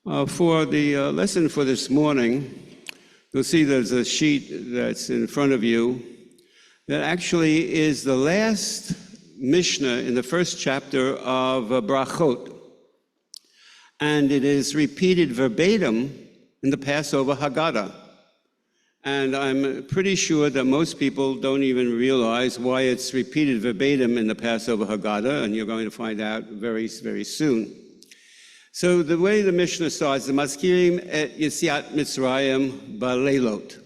For the lesson for this morning, you'll see there's a sheet that's in front of you that actually is the last mishnah in the first chapter of Brachot. And it is repeated verbatim in the Passover Haggadah. And I'm pretty sure that most people don't even realize why it's repeated verbatim in the Passover Haggadah, and you're going to find out very, very soon. So the way the Mishnah starts, the Maskirim et Yetziat Mitzrayim Baleilot.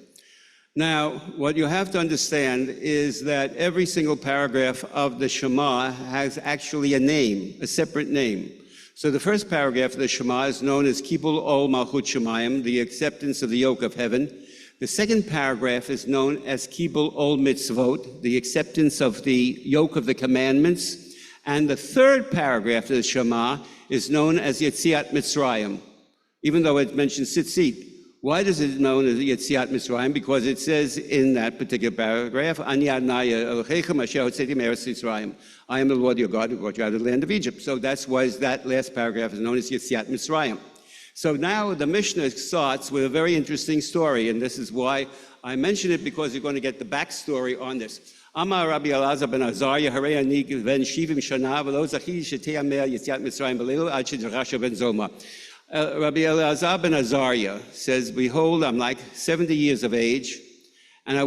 Now, what you have to understand is that every single paragraph of the Shema has actually a name, a separate name. So the first paragraph of the Shema is known as Kibul Ol Malchut Shemayim, the acceptance of the yoke of heaven. The second paragraph is known as Kibul Ol Mitzvot, the acceptance of the yoke of the commandments. And the third paragraph of the Shema is known as Yetziat Mitzrayim, even though it mentions Tzitzit. Why does it known as Yetziat Mitzrayim? Because it says in that particular paragraph, Ani Adonai Elohechem asher hotzeiti me'eretz Mitzrayim. I am the Lord your God who brought you out of the land of Egypt. So that's why that last paragraph is known as Yetziat Mitzrayim. So now the Mishnah starts with a very interesting story, and this is why I mention it, because you're going to get the backstory on this. Amar Rabbi Elazar ben Azariah, Harei ani ben shivim shana, v'lo zachi shetei ameh Yetziat Mitzrayim b'leilu ad shedrasha Ben Zoma. Rabbi Elazar ben Azariah says, behold, I'm like 70 years of age, and I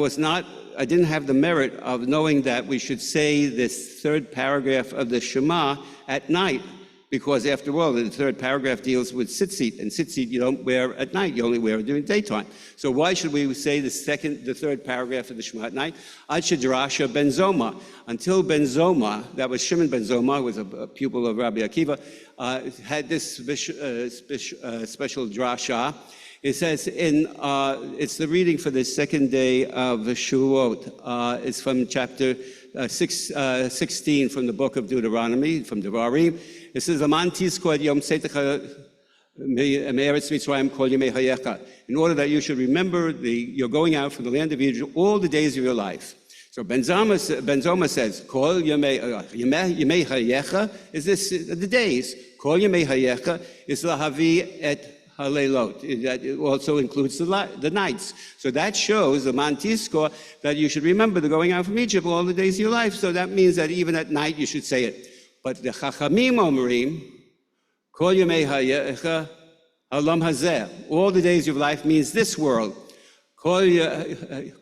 didn't have the merit of knowing that we should say this third paragraph of the Shema at night. Because after all, the third paragraph deals with tzitzit, and tzitzit you don't wear at night, you only wear it during daytime. So why should we say the third paragraph of the Shema at night? Ad shedrasha Ben Zoma. Until Ben Zoma, that was Shimon Ben Zoma, who was a pupil of Rabbi Akiva, had this special drasha. It says it's the reading for the second day of Shavuot. It's from chapter 16 from the book of Deuteronomy, from Devarim. It says, in order that you should remember you're going out from the land of Egypt all the days of your life. So Ben Zoma says, Kol Yemei Hayecha is this the days. Kol Yemei Hayecha is Lahavi et Halelot. That also includes the nights. So that shows the Mantisko that you should remember the going out from Egypt all the days of your life. So that means that even at night you should say it. But the Chachamim Omrim, Kol Yemei Hayecha Halam Hazeh. All the days of life means this world. Kol Yemei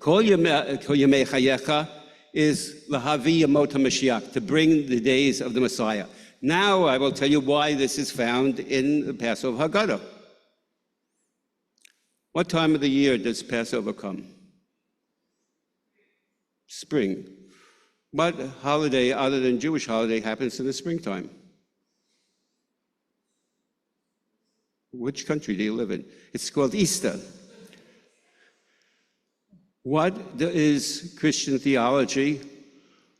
Hayecha is Lahavi Yemot HaMashiach, to bring the days of the Messiah. Now I will tell you why this is found in the Passover Haggadah. What time of the year does Passover come? Spring. What holiday other than Jewish holiday happens in the springtime? Which country do you live in? It's called Easter. What is Christian theology?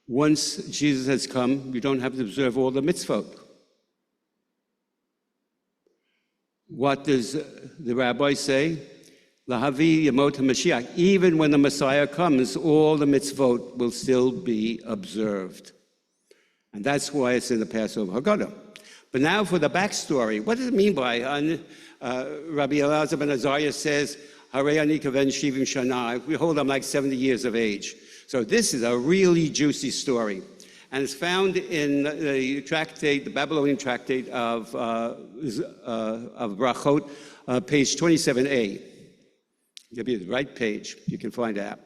Once Jesus has come, you don't have to observe all the mitzvot. What does the rabbi say? Lahavi Yemot HaMashiach. Even when the Messiah comes, all the mitzvot will still be observed. And that's why it's in the Passover Haggadah. But now for the backstory. What does it mean by, Rabbi Elazar ben Azariah says, Harei ani ben shivim shana. Behold, I'm like 70 years of age. So this is a really juicy story. And it's found in the tractate, the Babylonian tractate of Brachot, page 27a. Give you the right page, you can find out.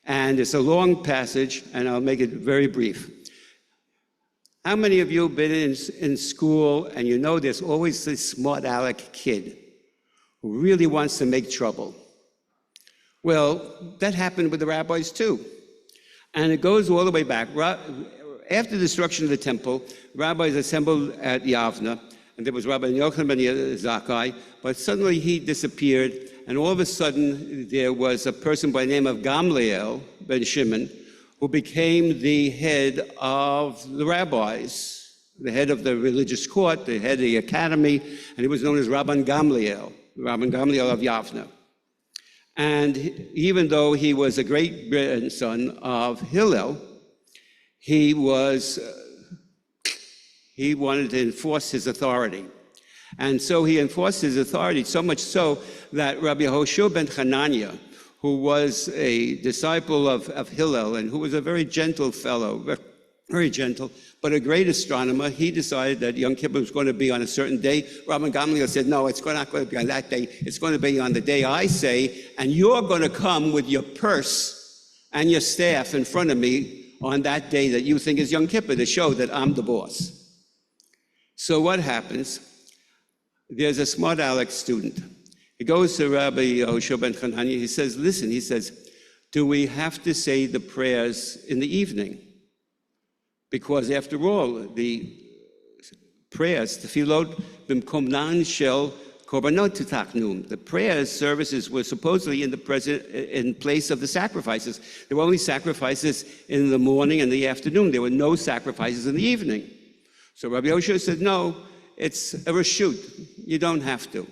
And it's a long passage, and I'll make it very brief. How many of you have been in school and you know there's always this smart aleck kid who really wants to make trouble? Well, that happened with the rabbis too. And it goes all the way back. After the destruction of the temple, rabbis assembled at Yavneh, and there was Rabban Yochanan ben Zakkai, but suddenly he disappeared, and all of a sudden there was a person by the name of Gamliel ben Shimon, who became the head of the rabbis, the head of the religious court, the head of the academy, and he was known as Rabban Gamliel of Yavneh. And even though he was a great grandson of Hillel, he wanted to enforce his authority. And so he enforced his authority, so much so that Rabbi Hoshua ben Hananiah, who was a disciple of Hillel and who was a very gentle fellow, very gentle, but a great astronomer, he decided that Yom Kippur was going to be on a certain day. Rabban Gamliel said, no, it's not going to be on that day. It's going to be on the day I say, and you're going to come with your purse and your staff in front of me on that day that you think is Yom Kippur to show that I'm the boss. So what happens? There's a smart aleck student. He goes to Rabbi Hoshua ben Hananiah. He says, listen, he says, do we have to say the prayers in the evening? Because after all, the prayers, tefillot b'mkomnan shel korbanot titachnum, the prayers services were supposedly in place of the sacrifices. There were only sacrifices in the morning and the afternoon. There were no sacrifices in the evening. So Rabbi Hoshua said, no, it's a reshut. You don't have to.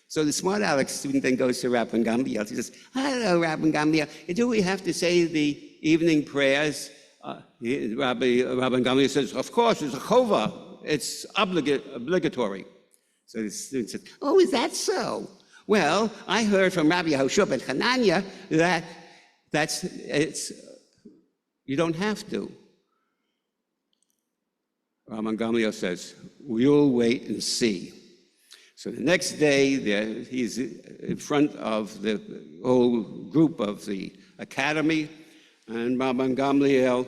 So the smart aleck student then goes to Rabban Gamliel. He says, hello, Rabban Gamliel. Do we have to say the evening prayers? Rabban Gamliel says, of course, it's a chova. It's obligatory. So the student says, oh, is that so? Well, I heard from Rabbi Hoshua ben Hananiah that you don't have to. Rabban Gamliel says, we'll wait and see. So the next day, he's in front of the whole group of the academy, and Rabban Gamliel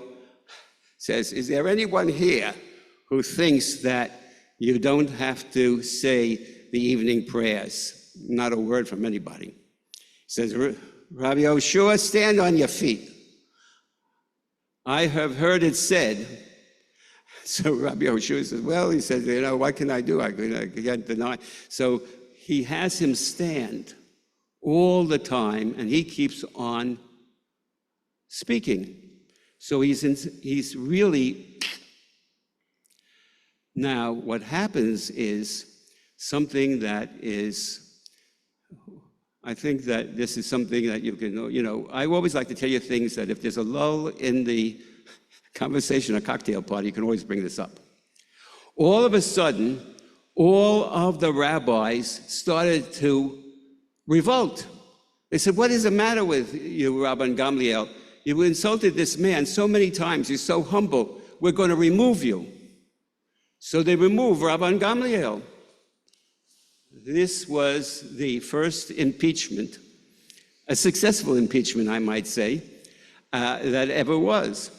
says, is there anyone here who thinks that you don't have to say the evening prayers? Not a word from anybody. He says, Rabbi Hoshua, stand on your feet. I have heard it said. So Rabbi Hoshua says, well, he says, what can I do? I can't deny. So he has him stand all the time, and he keeps on speaking. So he's really... Now, what happens is something that is, I think that this is something that you can, I always like to tell you things that if there's a lull in the conversation, a cocktail party, you can always bring this up. All of a sudden, all of the rabbis started to revolt. They said, what is the matter with you, Rabban Gamliel? You insulted this man so many times. He's so humble. We're going to remove you. So they removed Rabban Gamliel. This was the first impeachment, a successful impeachment, I might say, that ever was.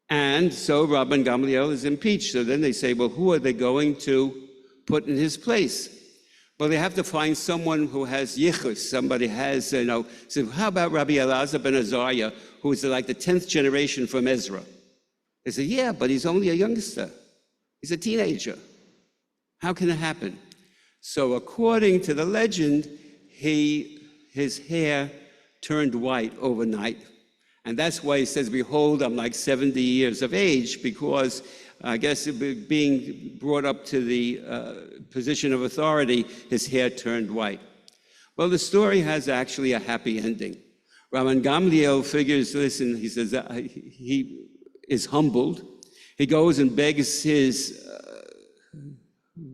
And so Rabban Gamliel is impeached. So then they say, well, who are they going to put in his place? Well, they have to find someone who has yichus, somebody has, so how about Rabbi Elazar ben Azariah, who is like the 10th generation from Ezra? They say, yeah, but he's only a youngster. He's a teenager. How can it happen? So according to the legend, his hair turned white overnight. And that's why he says, behold, I'm like 70 years of age, because I guess being brought up to the position of authority, his hair turned white. Well, the story has actually a happy ending. Rabban Gamliel figures, listen, he says he is humbled. He goes and begs his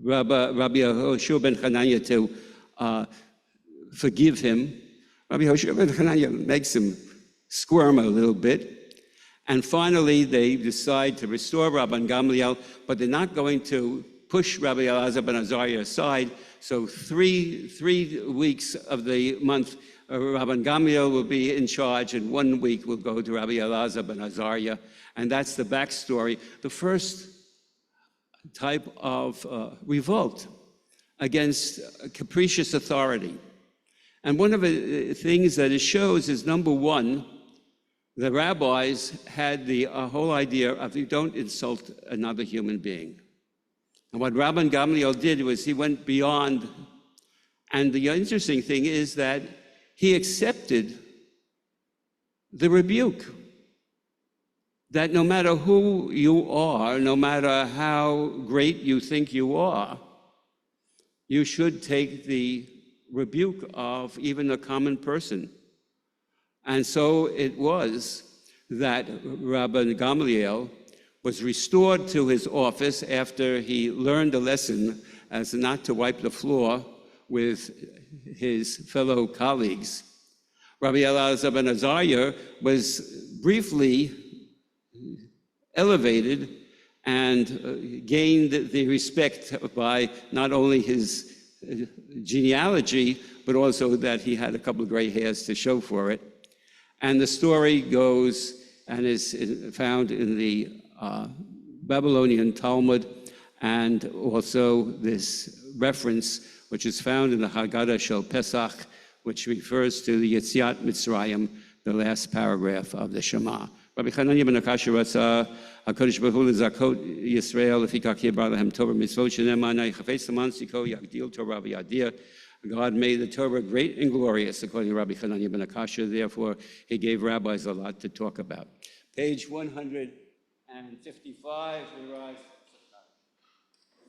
Rabbi Hoshua ben Hananiah to forgive him. Rabbi Hoshua ben Hananiah makes him squirm a little bit. And finally, they decide to restore Rabban Gamliel, but they're not going to push Rabbi Elazar ben Azariah aside. So three weeks of the month, Rabban Gamliel will be in charge, and 1 week will go to Rabbi Elazar ben Azariah. And that's the backstory. The first type of revolt against capricious authority. And one of the things that it shows is, number one, the rabbis had the whole idea of you don't insult another human being. And what Rabban Gamliel did was he went beyond. And the interesting thing is that he accepted the rebuke. That no matter who you are, no matter how great you think you are, you should take the rebuke of even a common person. And so it was that Rabban Gamliel was restored to his office after he learned a lesson as not to wipe the floor with his fellow colleagues. Rabbi Elazar ben Azariah was briefly elevated and gained the respect by not only his genealogy, but also that he had a couple of gray hairs to show for it. And the story goes and is found in the Babylonian Talmud, and also this reference, which is found in the Haggadah Shel Pesach, which refers to the Yetziat Mitzrayim, the last paragraph of the Shema. Rabbi Chananya ben Akasha Ratza HaKadosh Baruch Hu L'Zakot Yisrael Lefikach Yibra Lahem Torah Mitzvot Shenemar Anai Chafetz Laman Siko Yagdil Torah V'Yadir. God made the Torah great and glorious, according to Rabbi Chananya ben Akasha. Therefore, he gave rabbis a lot to talk about. Page 155, we rise.